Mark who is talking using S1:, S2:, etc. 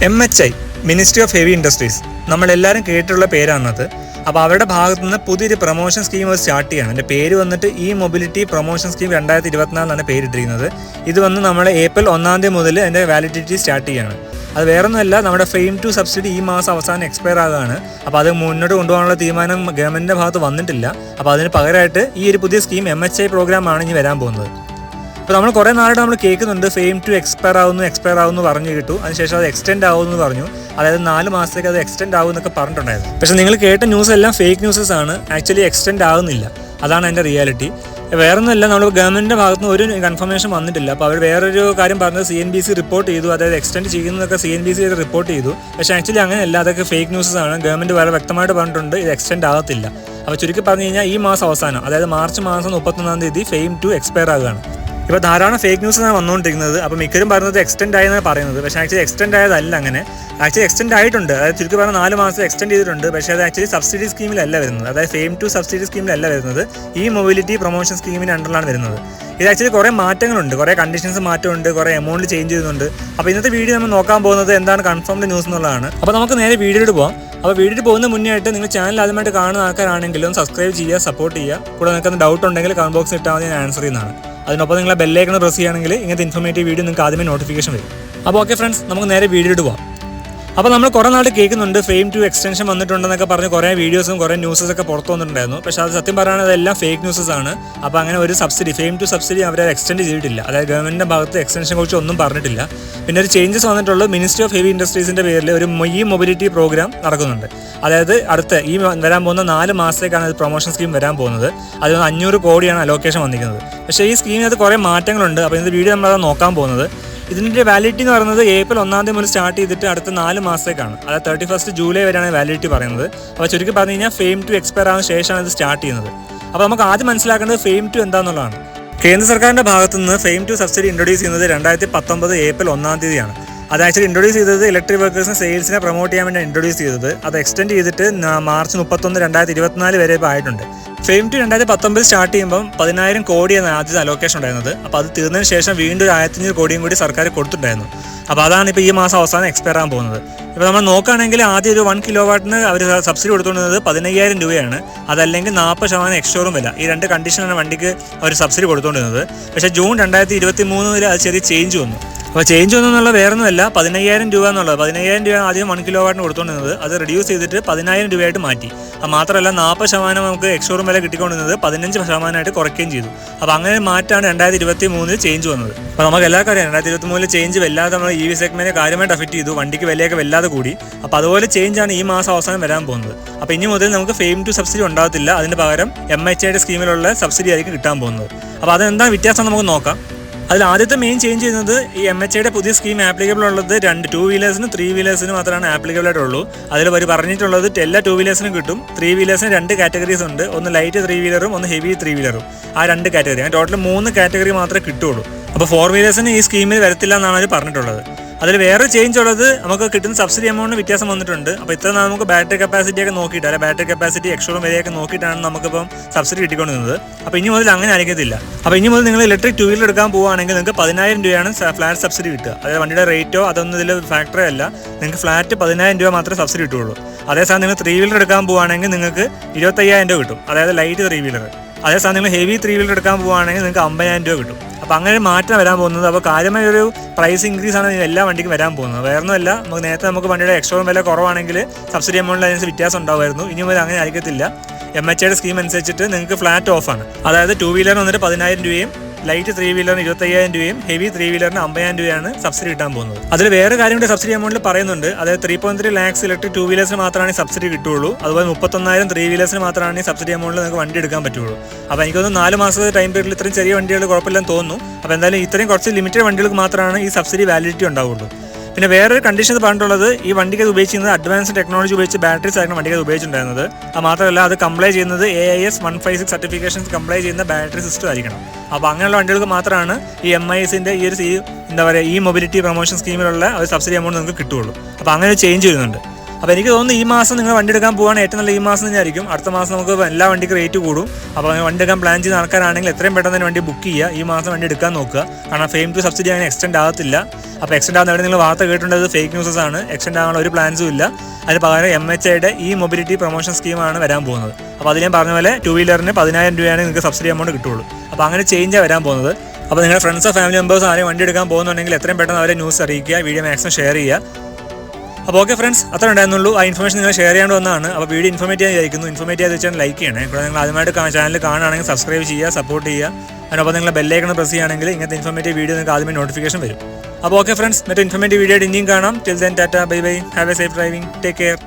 S1: MHI ministry of heavy industries നമ്മളെല്ലാവരും കേട്ടിട്ടുള്ള പേരാണത്. അപ്പോൾ അവരുടെ ഭാഗത്തു നിന്ന് പുതിയൊരു പ്രൊമോഷൻ സ്കീം സ്റ്റാർട്ട് ചെയ്യണം. എൻ്റെ പേര് വന്നിട്ട് ഈ മൊബിലിറ്റി പ്രൊമോഷൻ സ്കീം 2024 പേരിട്ടിരിക്കുന്നത്. ഇത് വന്ന് നമ്മൾ ഏപ്രിൽ 1 മുതൽ അതിൻ്റെ വാലിഡിറ്റി സ്റ്റാർട്ട് ചെയ്യാണ്. അത് വേറൊന്നുമല്ല, നമ്മുടെ FAME 2 സബ്സിഡി ഈ മാസം അവസാനം എക്സ്പയർ ആകുകയാണ്. അപ്പോൾ അത് മുന്നോട്ട് കൊണ്ടുപോകാനുള്ള തീരുമാനം ഗവൺമെൻറ്റിൻ്റെ ഭാഗത്ത് വന്നിട്ടില്ല. അപ്പോൾ അതിന് പകരമായിട്ട് ഈ ഒരു പുതിയ സ്കീം MHI പ്രോഗ്രാമാണ് ഇനി വരാൻ പോകുന്നത്. അപ്പോൾ നമ്മൾ കുറേ നാളായിട്ട് നമ്മൾ കേൾക്കുന്നുണ്ട് FAME 2 എക്സ്പയർ ആവുമെന്ന് പറഞ്ഞു കേട്ടു. അതിനുശേഷം അത് എക്സ്റ്റെൻഡ് ആവുമെന്ന് പറഞ്ഞു. അതായത് 4 മാസത്തേക്ക് അത് എക്സ്റ്റെൻഡ് ആവുമെന്നൊക്കെ പറഞ്ഞിട്ടുണ്ടായിരുന്നു. പക്ഷേ നിങ്ങൾ കേട്ട ന്യൂസ് എല്ലാം ഫേക്ക് ന്യൂസസ് ആണ്. ആക്ച്വലി എക്സ്റ്റെൻഡ് ആകുന്നില്ല. അതാണ് എൻ്റെ റിയാലിറ്റി. വേറൊന്നുമല്ല, നമ്മൾ ഗവൺമെൻറ്റിൻ്റെ ഭാഗത്ത് നിന്ന് ഒരു കൺഫർമേഷൻ വന്നിട്ടില്ല. അപ്പോൾ അവർ വേറൊരു കാര്യം പറഞ്ഞത് CNBC റിപ്പോർട്ട് ചെയ്തു, അതായത് എക്സ്റ്റെൻഡ് ചെയ്യുന്നതൊക്കെ CNBC റിപ്പോർട്ട് ചെയ്തു. പക്ഷേ ആക്ച്വലി അങ്ങനെയല്ല, അതൊക്കെ ഫേക്ക് ന്യൂസസ് ആണ്. ഗവൺമെൻറ് വളരെ വ്യക്തമായിട്ട് പറഞ്ഞിട്ടുണ്ട് ഇത് എക്സ്റ്റെൻഡ് ആകത്തില്ല. അപ്പോൾ ചുരുക്കി പറഞ്ഞു കഴിഞ്ഞാൽ ഈ മാസം അവസാനം, അതായത് മാർച്ച് മാസം 31 FAME 2 എക്സ്പയർ ആകുകയാണ്. ഇപ്പോൾ ധാരാളം ഫേക്ക് ന്യൂസാണ് വന്നുകൊണ്ടിരിക്കുന്നത്. അപ്പോൾ മിക്കരും പറയുന്നത് എക്സ്റ്റെൻഡ് ആയെന്നാണ് പറയുന്നത്. പക്ഷേ ആക്ച്വലി എക്സ്റ്റെൻഡ് ആയതല്ല. അങ്ങനെ ആക്ച്വലി എക്സ്റ്റെൻഡ് ആയിട്ടുണ്ട്. അതായത് ചുരുക്കി പറഞ്ഞാൽ 4 മാസം എക്സ്റ്റെൻഡ് ചെയ്തിട്ടുണ്ട്. പക്ഷേ അത് ആക്ച്വലി സബ്സിഡി സ്കീമിലല്ല വരുന്നത്. അതായത് FAME 2 സബ്സിഡി സ്കീമിലല്ല വരുന്നത്. ഈ മൊബിലിറ്റി പ്രൊമോഷൻ സ്കീമിൻ്റെ അണ്ടറിലാണ് വരുന്നത്. ഇത് ആക്ച്വലി കുറേ മാറ്റങ്ങളുണ്ട്, കുറേ കണ്ടീഷൻസ് മാറ്റമുണ്ട്, കുറേ എമൗണ്ട് ചേഞ്ച് ചെയ്യുന്നുണ്ട്. അപ്പോൾ ഇന്നത്തെ വീഡിയോ നമ്മൾ നോക്കാൻ പോകുന്നത് എന്താണ് കൺഫേംഡ് ന്യൂസ് എന്നുള്ളതാണ്. അപ്പോൾ നമുക്ക് നേരെ വീഡിയോയിലോട്ട് പോകാം. അപ്പോൾ വീഡിയോയിൽ പോകുന്ന മുന്നേ ആയിട്ട് നിങ്ങൾ ചാനൽ ആദ്യമായിട്ട് കാണുന്ന ആൾക്കാരാണെങ്കിലും സബ്സ്ക്രൈബ് ചെയ്യുക, സപ്പോർട്ട് ചെയ്യുക. കൂടെ നിങ്ങൾക്ക് ഡൗട്ട് ഉണ്ടെങ്കിൽ കമന്റ് ബോക്സിൽ ഇട്ടാൽ മതി, ഞാൻ ആൻസർ ചെയ്യുന്നതാണ്. അതിനൊപ്പം നിങ്ങൾ ബെല്ലൈക്കൺ പ്രസ് ചെയ്യുകയാണെങ്കിൽ ഇങ്ങനത്തെ ഇൻഫോർമേറ്റീവ് വീഡിയോ നിങ്ങൾക്ക് ആദ്യമേ നോട്ടിഫിക്കേഷൻ വരും. അപ്പോൾ ഓക്കെ ഫ്രണ്ട്സ്, നമുക്ക് നേരെ വീഡിയോയിലോട്ട് പോകാം. അപ്പോൾ നമ്മൾ കുറേ നാൾ കേൾക്കുന്നുണ്ട് FAME 2 എക്സ്റ്റൻഷൻ വന്നിട്ടുണ്ടെന്നൊക്കെ പറഞ്ഞ് കുറേ വീഡിയോസും കുറേ ന്യൂസൊക്കെ പുറത്തു വന്നിട്ടുണ്ടായിരുന്നു. പക്ഷേ അത് സത്യം പറയുന്നത് എല്ലാം ഫേക്ക് ന്യൂസസ് ആണ്. അപ്പോൾ അങ്ങനെ ഒരു സബ്സിഡി FAME 2 സബ്സിഡി അവർ എക്സ്റ്റെൻഡ് ചെയ്തിട്ടില്ല. അതായത് ഗവൺമെൻറ്റിൻ്റെ ഭാഗത്ത് എക്സ്റ്റൻഷനെ കുറിച്ച് ഒന്നും പറഞ്ഞിട്ടില്ല. പിന്നെ ഒരു ചേഞ്ചസ് വന്നിട്ടുള്ളത് മിനിസ്ട്രി ഓഫ് ഹെവി ഇൻഡസ്ട്രീസിൻ്റെ പേരിൽ ഒരു മൊബിലിറ്റി പ്രോഗ്രാം നടക്കുന്നുണ്ട്. അതായത് അടുത്ത ഈ വരാൻ പോകുന്ന 4 മാസത്തേക്കാണ് ഇത് പ്രൊമോഷൻ സ്കീം വരാൻ പോകുന്നത്. അതിൽ 500 കോടിയാണ് അലോക്കേഷൻ വന്നിരിക്കുന്നത്. പക്ഷേ ഈ സ്കീമിനകത്ത് കുറേ മാറ്റങ്ങളുണ്ട്. അപ്പോൾ ഇന്നത്തെ വീഡിയോ നമ്മളത് നോക്കാൻ പോകുന്നത്. ഇതിൻ്റെ വാലിഡിറ്റി എന്ന് പറയുന്നത് ഏപ്രിൽ 1 മുതൽ സ്റ്റാർട്ട് ചെയ്തിട്ട് അടുത്ത 4 മാസത്തേക്കാണ്. അതായത് 31 ജൂലൈ വരെയാണ് വാലിഡിറ്റി പറയുന്നത്. അപ്പോൾ ചുരുക്കി പറഞ്ഞു കഴിഞ്ഞാൽ FAME 2 എക്സ്പയർ ആവുന്ന ശേഷമാണ് ഇത് സ്റ്റാർട്ട് ചെയ്യുന്നത്. അപ്പോൾ നമുക്ക് ആദ്യം മനസ്സിലാക്കേണ്ടത് FAME 2 എന്താണെന്നുള്ളതാണ്. കേന്ദ്ര സർക്കാരിൻ്റെ ഭാഗത്തു നിന്ന് FAME 2 സബ്സിഡി ഇൻട്രൊഡ്യൂസ് ചെയ്യുന്നത് 2019 ഏപ്രിൽ 1 അത് ആക്ച്വലി ഇൻട്രൊഡ്യൂസ് ചെയ്തത് ഇലക്ട്രിക് വെഹിക്കിൾസിന് സെയിൽസിനെ പ്രൊമോട്ട് ചെയ്യാൻ വേണ്ടി ഇൻട്രൊഡ്യൂസ് ചെയ്തത്. അത് എക്സ്റ്റെൻഡ് ചെയ്തിട്ട് മാർച്ച് 31, 2024 വരെ ഇപ്പോൾ ആയിട്ടുണ്ട്. FAME 2 2019 സ്റ്റാർട്ട് ചെയ്യുമ്പോൾ 10,000 കോടിയാണ് ആദ്യത്തെ അലോക്കേഷൻ ഉണ്ടായിരുന്നത്. അപ്പോൾ അത് തീർന്നതിന് ശേഷം വീണ്ടും 1,500 കോടിയും കൂടി സർക്കാർ കൊടുത്തിട്ടുണ്ടായിരുന്നു. അപ്പോൾ അതാണ് ഇപ്പോൾ ഈ മാസം അവസാനം എക്സ്പയർ ആകാൻ പോകുന്നത്. ഇപ്പോൾ നമ്മൾ നോക്കുകയാണെങ്കിൽ ആദ്യം ഒരു 1 കിലോവാട്ടിന് അവർ സബ്സിഡി കൊടുത്തുകൊണ്ടിരുന്നത് 15,000 രൂപയാണ്. അതല്ലെങ്കിൽ 40% എക്സ്ഷോറും വില. ഈ 2 കണ്ടീഷനാണ് വണ്ടിക്ക് അവർ സബ്സിഡി കൊടുത്തുകൊണ്ടിരുന്നത്. പക്ഷേ ജൂൺ 2023 അത് ചെറിയ ചേഞ്ച് വന്നു. അപ്പോൾ ചേഞ്ച് ഒന്നുമുള്ള വേറൊന്നുമല്ല, 15,000 രൂപ എന്നുള്ളത്. 15,000 രൂപ ആദ്യം 1 കിലോവാട്ടിന് കൊടുത്തുകൊണ്ടിരുന്നത് അത് റെഡ്യൂസ് ചെയ്തിട്ട് 10,000 രൂപയായിട്ട് മാറ്റി. അത് മാത്രമല്ല 40% നമുക്ക് എക്സ്ഷോറും വില കിട്ടിക്കൊണ്ടിരുന്നത് 15% കുറയ്ക്കുകയും ചെയ്തു. അപ്പോൾ അങ്ങനെ മാറ്റാണ് 2023 ചേഞ്ച് വന്നത്. അപ്പോൾ നമുക്ക് എല്ലാവർക്കും അറിയാം 2023 ചേഞ്ച് വല്ലാതെ നമ്മൾ EV സെഗ്മെന്റിനെ കാര്യമായിട്ട് അഫക്റ്റ് ചെയ്തു. വണ്ടിക്ക് വിലയൊക്കെ വല്ലാതെ കൂടി. അപ്പോൾ അതുപോലെ ചേഞ്ചാണ് ഈ മാസം അവസാനം വരാൻ പോകുന്നത്. അപ്പോൾ ഇനി മുതൽ നമുക്ക് FAME 2 സബ്സിഡി ഉണ്ടാകത്തില്ല. അതിന് പകരം MHIയുടെ സ്കീമിലുള്ള സബ്സിഡി ആയിരിക്കും കിട്ടാൻ പോകുന്നത്. അപ്പോൾ അതെന്താണ് വ്യത്യാസം നമുക്ക് നോക്കാം. അതിൽ ആദ്യത്തെ മെയിൻ ചേഞ്ച് ചെയ്യുന്നത് ഈ MHIയുടെ പുതിയ സ്കീം ആപ്ലിക്കബിൾ ഉള്ളത് 2 വീലേഴ്സിനും 3 വീലേഴ്സിനും മാത്രമാണ് ആപ്ലിക്കബിൾ ആയിട്ടുള്ളൂ. അതിൽ അവർ പറഞ്ഞിട്ടുള്ളത് എല്ലാ 2 വീലേഴ്സിനും കിട്ടും. 3 വീലേഴ്സിന് 2 കാറ്റഗറീസ് ഉണ്ട്. ഒന്ന് ലൈറ്റ് 3 വീലറും ഒന്ന് ഹെവി 3 വീലറും. ആ 2 കാറ്റഗറി, അങ്ങനെ ടോട്ടൽ 3 കാറ്റഗറി മാത്രമേ കിട്ടുള്ളൂ. അപ്പോൾ 4 വീലേഴ്സിന് ഈ സ്കീമിൽ വരത്തില്ല എന്നാണ് അവർ പറഞ്ഞിട്ടുള്ളത്. അതിൽ വേറെ ചേഞ്ച് ഉള്ളത് നമുക്ക് കിട്ടുന്ന സബ്സിഡി എമൗണ്ട് വ്യത്യാസം വന്നിട്ടുണ്ട്. അപ്പോൾ ഇത്ര നമുക്ക് ബാറ്ററി കപ്പാസിറ്റി ഒക്കെ നോക്കിയിട്ട്, അല്ലെ ബാറ്ററി കപ്പാസിറ്റി എക്സ്ഷോറും വിലയൊക്കെ നോക്കിയിട്ടാണ് നമുക്കിപ്പം സബ്സിഡി കിട്ടിക്കൊണ്ടിരുന്നത്. അപ്പോൾ ഇനി മുതൽ അങ്ങനെ ആയിരിക്കത്തില്ല. അപ്പോൾ ഇനി മുതൽ നിങ്ങൾ ഇലക്ട്രിക് 2 വീലർ എടുക്കാൻ പോവുകയാണെങ്കിൽ നിങ്ങൾക്ക് 10,000 രൂപയാണ് ഫ്ലാറ്റ് സബ്സിഡി കിട്ടുക. അതായത് വണ്ടിയുടെ റേറ്റോ അതൊന്നും ഇതിൽ ഫാക്ടറി അല്ല. നിങ്ങൾക്ക് ഫ്ലാറ്റ് 10,000 രൂപ മാത്രമേ സബ്സിഡി കിട്ടുള്ളൂ. അതേസമയം നിങ്ങൾ 3 വീലർ എടുക്കാൻ പോവുകയാണെങ്കിൽ നിങ്ങൾക്ക് 25,000 രൂപ കിട്ടും. അതായത് ലൈറ്റ് 3 വീലർ. അതേസമയം നിങ്ങൾ ഹെവി 3 വീലർ എടുക്കാൻ പോവുകയാണെങ്കിൽ നിങ്ങൾക്ക് 50,000 രൂപ കിട്ടും. അപ്പോൾ അങ്ങനെ മാറ്റം വരാൻ പോകുന്നത്. അപ്പോൾ കാര്യമായ ഒരു പ്രൈസ് ഇൻക്രീസ് ആണ് എല്ലാ വണ്ടിക്കും വരാൻ പോകുന്നത്. വേറൊന്നുമല്ല, നേരത്തെ നമുക്ക് വണ്ടിയുടെ എക്സ്ഷോറും വില കുറവാണെങ്കിൽ സബ്സിഡി എമൗണ്ടിൽ അതിനനുസരിച്ച് വ്യത്യാസം ഉണ്ടാവുമായിരുന്നു. ഇനി മുതൽ അങ്ങനെ ആയിരിക്കത്തില്ല. MHIയുടെ സ്കീം അനുസരിച്ചിട്ട് നിങ്ങൾക്ക് ഫ്ലാറ്റ് ഓഫാണ്. അതായത് 2 വീലറിന് വന്നിട്ട് 10,000 രൂപയും ലൈറ്റ് 3 വീലറിന് 25,000 രൂപയും ഹെവി 3 വീലറിന് 50,000 രൂപയാണ് സബ്സിഡി കിട്ടാൻ പോകുന്നത്. അതിൽ വേറെ കാര്യം കൂടി സബ്സിഡി എമൗണ്ടിൽ പറയുന്നുണ്ട്. അതായത് 3.3 lakhs ഇലക്ട്രിക് 2 വീലേഴ്സിന് മാത്രമാണ് സബ്സിഡി കിട്ടുള്ളൂ. അതുപോലെ 31,000 3 വീലേഴ്സിന് മാത്രമാണ് സബ്സിഡി എമൗണ്ടിൽ നിങ്ങൾക്ക് വണ്ടി എടുക്കാൻ പറ്റുള്ളൂ. അപ്പോൾ എനിക്കൊന്ന് 4 മാസത്തെ ടൈം പീരീഡിൽ ഇത്രയും ചെറിയ വണ്ടികൾ കുഴപ്പമില്ലെന്ന് തോന്നുന്നു. അപ്പോൾ എന്തായാലും ഇത്രയും കുറച്ച് ലിമിറ്റഡ് വണ്ടികൾക്ക് മാത്രമാണ് ഈ സബ്സിഡി വാലിഡിറ്റി ഉണ്ടാവുള്ളൂ. പിന്നെ വേറൊരു കണ്ടീഷൻ പറഞ്ഞിട്ടുള്ളത് ഈ വണ്ടിക്ക് അത് ഉപയോഗിക്കുന്നത് അഡ്വാൻസ് ടെക്നോളജി ഉപയോഗിച്ച് ബാറ്ററീസ് ആയിരുന്നു വണ്ടിക്ക് അത് ഉപയോഗിച്ചിട്ടുണ്ടായിരുന്നത്. അത് മാത്രമല്ല അത് കംപ്ലൈ ചെയ്യുന്നത് AIS 156 സർട്ടിഫിക്കേഷൻസ് കംപ്ലൈ ചെയ്യുന്ന ബാറ്ററി സിസ്റ്റം ആയിരിക്കണം. അപ്പോൾ അങ്ങനെയുള്ള വണ്ടികൾക്ക് മാത്രമാണ് ഈ MISന്റെ ഈ ഒരു ഈ മൊബിലിറ്റി പ്രൊമോഷൻ സ്കീമിലുള്ള ഒരു സബ്സിഡി എമൗണ്ട് നിങ്ങൾക്ക് കിട്ടുള്ളൂ. അപ്പോൾ അങ്ങനെ ചേഞ്ച് വരുന്നുണ്ട്. അപ്പോൾ എനിക്ക് തോന്നുന്നു ഈ മാസം നിങ്ങൾ വണ്ടി എടുക്കാൻ പോകാൻ ഏറ്റവും നല്ല ഈ മാസം തന്നെയായിരിക്കും. അടുത്ത മാസം നമുക്ക് എല്ലാ വണ്ടിക്ക് റേറ്റ് കൂടും. അപ്പോൾ വണ്ടി എടുക്കാൻ പ്ലാൻ ചെയ്യുന്ന ആൾക്കാരാണെങ്കിൽ എത്രയും പെട്ടെന്ന് തന്നെ വണ്ടി ബുക്ക് ചെയ്യുക. ഈ മാസം വണ്ടി എടുക്കാൻ നോക്കുക. കാരണം FAME 2 സബ്സിഡി അങ്ങനെ എക്സ്റ്റെൻഡ് ആകത്തില്ല. അപ്പോൾ എക്സ്റ്റെൻഡ് ആകുന്ന നിങ്ങൾ വാർത്ത കേട്ടിട്ടുള്ളത് ഫേക്ക് ന്യൂസസ് ആണ്. എക്സ്റ്റെൻഡ് ആകാനുള്ള ഒരു പ്ലാൻസും ഇല്ല. അതിന് പകരം MHIയുടെ ഈ മൊബിലിറ്റി പ്രൊമോഷൻ സ്കീമാണ് വരാൻ പോകുന്നത്. അപ്പോൾ അതിൽ ഞാൻ പറഞ്ഞ പോലെ 2 വീലറിന് 10,000 രൂപയാണ് നിങ്ങൾക്ക് സബ്സിഡി എമൗണ്ട് കിട്ടുള്ളൂ. അപ്പോൾ അങ്ങനെ ചേഞ്ചാണ് വരാൻ പോകുന്നത്. അപ്പോൾ നിങ്ങളുടെ ഫ്രണ്ട്സോ ഫാമിലി മെമ്പേഴ്സോ ആരെയും വണ്ടി എടുക്കാൻ പോകുന്നുണ്ടെങ്കിൽ എത്രയും പെട്ടെന്ന് അവരെ ന്യൂസ് അറിയിക്കുക. വീഡിയോ മാക്സിമം ഷെയർ ചെയ്യുക. അപ്പോൾ ഓക്കെ ഫ്രണ്ട്സ്, അത്ര ഉണ്ടായിരുന്നുള്ളൂ. ആ ഇൻഫർമേഷൻ നിങ്ങൾ ഷെയർ ചെയ്യാണ്ട് വന്നതാണ്. അപ്പോൾ വീഡിയോ ഇൻഫോർമേറ്റ് ചെയ്യാൻ ഇൻഫോർമേറ്റ് ചെയ്ത് വെച്ചാൽ ലൈക്ക് ചെയ്യണേ. കൂടെ നിങ്ങൾ ആദ്യമായിട്ട് ചാനൽ കാണുകയാണെങ്കിൽ സബ്സ്ക്രൈബ് ചെയ്യുക, സപ്പോർട്ട് ചെയ്യുക. അതിനൊപ്പം നിങ്ങൾ ബെല്ലൈക്കൺ പ്രസ് ചെയ്യുകയാണെങ്കിൽ ഇങ്ങനത്തെ ഇൻഫോർമേറ്റീവ് വീഡിയോ നിങ്ങൾക്ക് ആദ്യമേ നോട്ടിഫിക്കേഷൻ വരും. അപ്പോൾ ഓക്കെ ഫ്രണ്ട്സ്, മറ്റൊരു ഇൻഫോർമേറ്റീവ് വീഡിയോ ഇനിയും കാണാം. Till then Tata, bye bye, have A safe driving, take care.